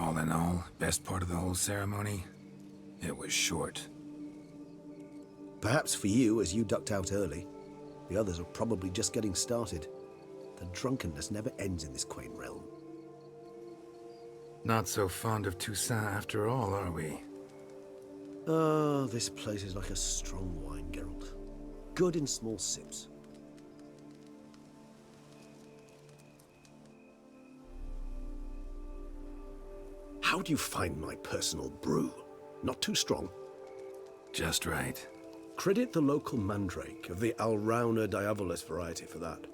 All in all, best part of the whole ceremony? It was short. Perhaps for you, as you ducked out early. The others are probably just getting started. The drunkenness never ends in this quaint realm. Not so fond of Toussaint after all, are we? Oh, this place is like a strong wine, Geralt. Good in small sips. How do you find my personal brew? Not too strong? Just right. Credit the local mandrake of the Alrauna diabolus variety for that.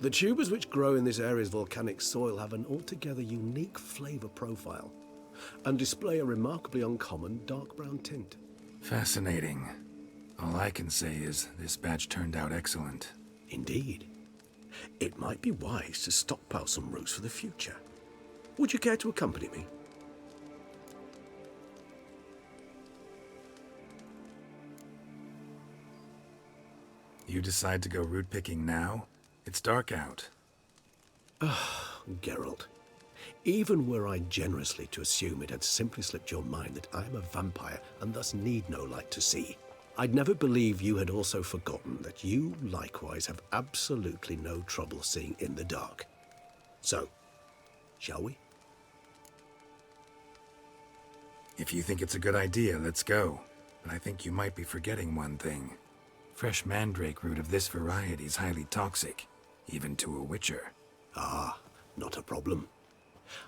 The tubers which grow in this area's volcanic soil have an altogether unique flavor profile and display a remarkably uncommon dark brown tint. Fascinating. All I can say is this batch turned out excellent. Indeed. It might be wise to stockpile some roots for the future. Would you care to accompany me? You decide to go root picking now? It's dark out. Geralt, even were I generously to assume it had simply slipped your mind that I am a vampire and thus need no light to see, I'd never believe you had also forgotten that you likewise have absolutely no trouble seeing in the dark. So, shall we? If you think it's a good idea, let's go. But I think you might be forgetting one thing. Fresh mandrake root of this variety is highly toxic, even to a witcher. Ah, not a problem.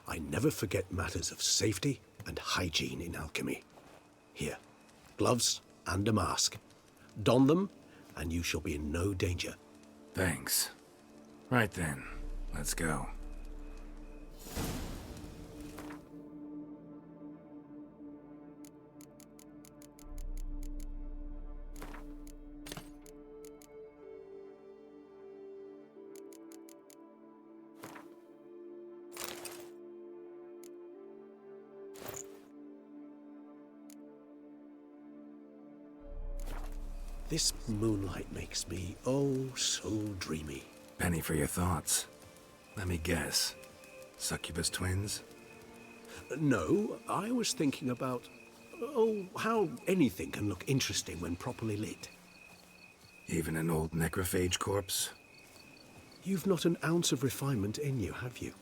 I never forget matters of safety and hygiene in alchemy. Here, gloves and a mask. Don them, and you shall be in no danger. Thanks. Right then, let's go. This moonlight makes me, oh, so dreamy. Penny for your thoughts. Let me guess. Succubus twins? No, I was thinking about, oh, how anything can look interesting when properly lit. Even an old necrophage corpse? You've not an ounce of refinement in you, have you?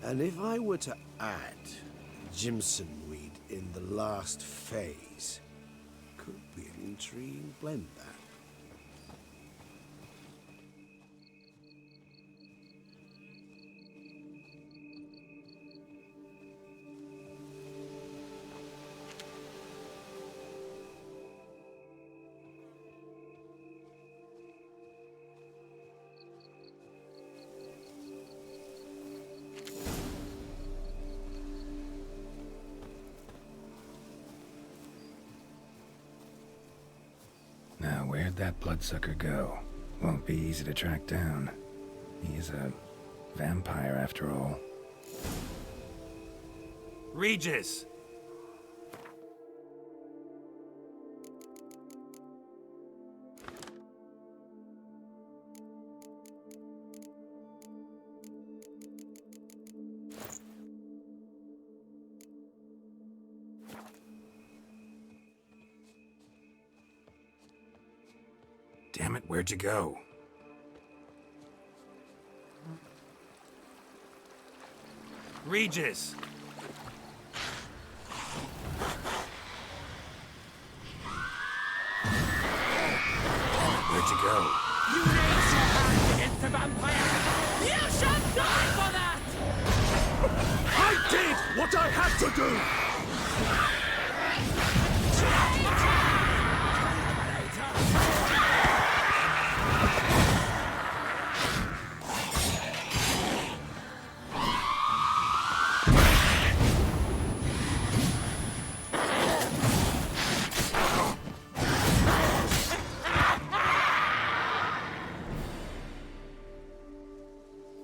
And if I were to add Jimson weed in the last phase, could be an intriguing blend, that. Now, where'd that bloodsucker go? Won't be easy to track down. He's a vampire after all. Regis! Damn it, where'd you go? Regis! Where'd you go? You raised your hand against the vampire! You shall die for that! I did what I had to do!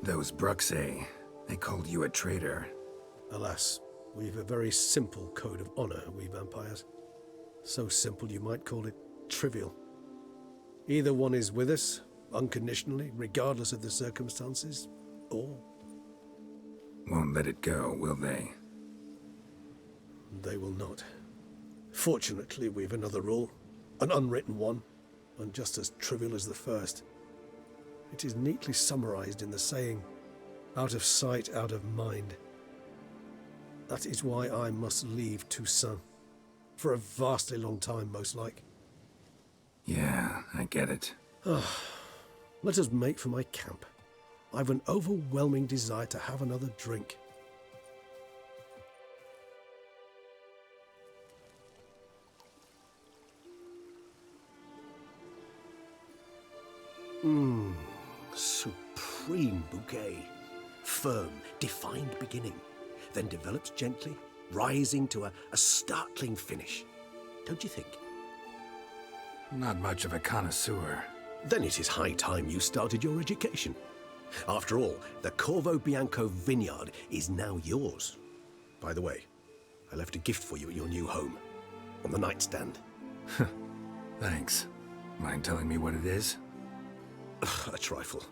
Those Bruxay. They called you a traitor. Alas, we've a very simple code of honor, we vampires. So simple you might call it trivial. Either one is with us, unconditionally, regardless of the circumstances, or Won't let it go, will they? they will not. Fortunately, we've another rule, an unwritten one, and just as trivial as the first. It is neatly summarized in the saying, out of sight, out of mind. That is why I must leave Toussaint. For a vastly long time, most like. Yeah, I get it. Let us make for my camp. I've an overwhelming desire to have another drink. Supreme bouquet. Firm, defined beginning, then develops gently, rising to a startling finish. Don't you think? Not much of a connoisseur. Then it is high time you started your education. After all, the Corvo Bianco vineyard is now yours. By the way, I left a gift for you at your new home, on the nightstand. Thanks. Mind telling me what it is? A trifle.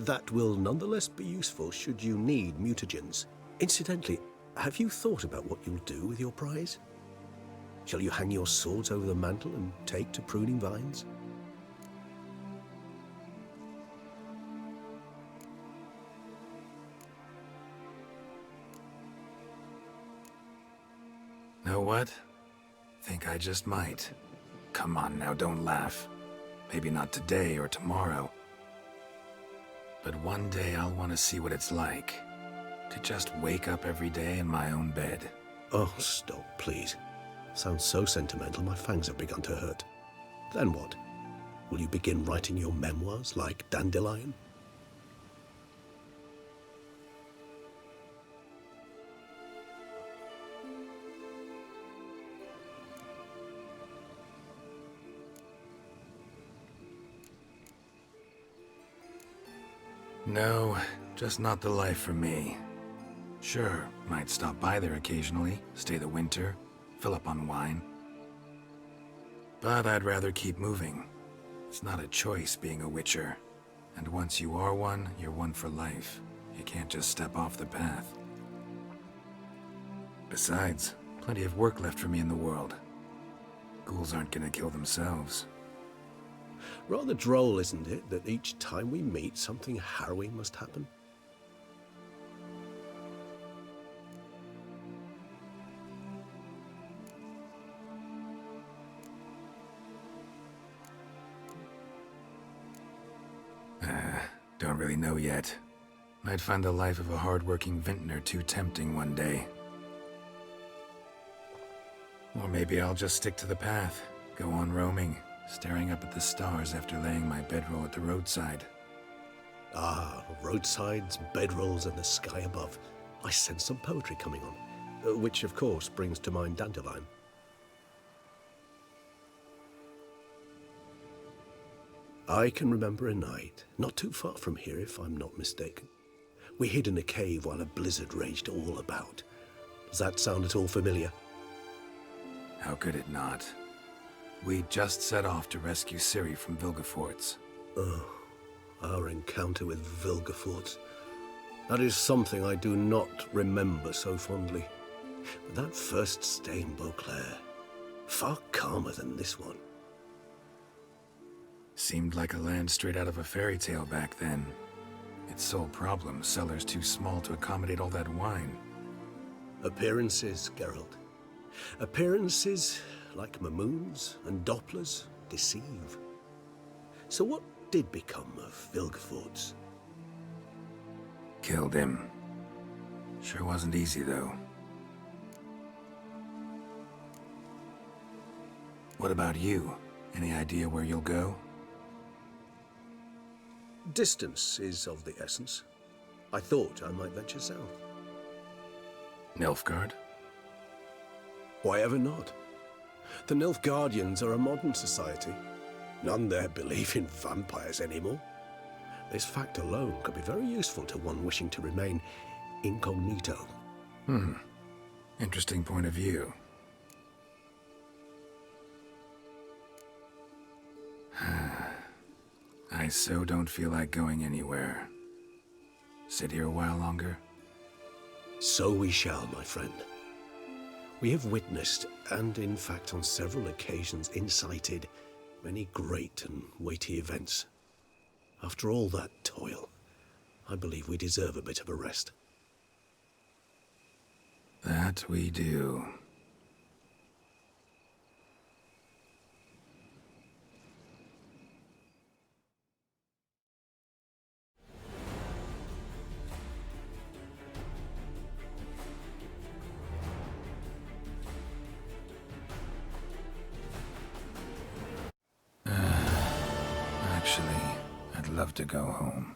That will nonetheless be useful should you need mutagens. Incidentally, have you thought about what you'll do with your prize? Shall you hang your swords over the mantle and take to pruning vines? Know what? Think I just might. Come on now, don't laugh. Maybe not today or tomorrow. But one day I'll want to see what it's like. To just wake up every day in my own bed. Oh, stop, please. Sounds so sentimental, my fangs have begun to hurt. Then what? Will you begin writing your memoirs like Dandelion? No, just not the life for me. Sure, might stop by there occasionally, stay the winter, fill up on wine. But I'd rather keep moving. It's not a choice being a witcher. And once you are one, you're one for life. You can't just step off the path. Besides, plenty of work left for me in the world. Ghouls aren't gonna kill themselves. Rather droll, isn't it, that each time we meet, something harrowing must happen? Don't really know yet. Might find the life of a hard-working vintner too tempting one day. Or maybe I'll just stick to the path, go on roaming, staring up at the stars after laying my bedroll at the roadside. Ah, roadsides, bedrolls, and the sky above. I sense some poetry coming on, which of course brings to mind Dandelion. I can remember a night, not too far from here if I'm not mistaken. We hid in a cave while a blizzard raged all about. Does that sound at all familiar? How could it not? We just set off to rescue Ciri from Vilgefortz. Oh, our encounter with Vilgefortz. That is something I do not remember so fondly. But that first stay in Beauclair, far calmer than this one. Seemed like a land straight out of a fairy tale back then. Its sole problem, cellars too small to accommodate all that wine. Appearances, Geralt. Appearances, like Mamoons and Dopplers, deceive. So what did become of Vilgefortz? Killed him. Sure wasn't easy, though. What about you? Any idea where you'll go? Distance is of the essence. I thought I might venture south. Nilfgaard? Why ever not? The Nilfgaardians are a modern society. None there believe in vampires anymore. This fact alone could be very useful to one wishing to remain incognito. Interesting point of view. I so don't feel like going anywhere. Sit here a while longer? So we shall, my friend. We have witnessed, and in fact on several occasions incited, many great and weighty events. After all that toil, I believe we deserve a bit of a rest. That we do. Actually, I'd love to go home.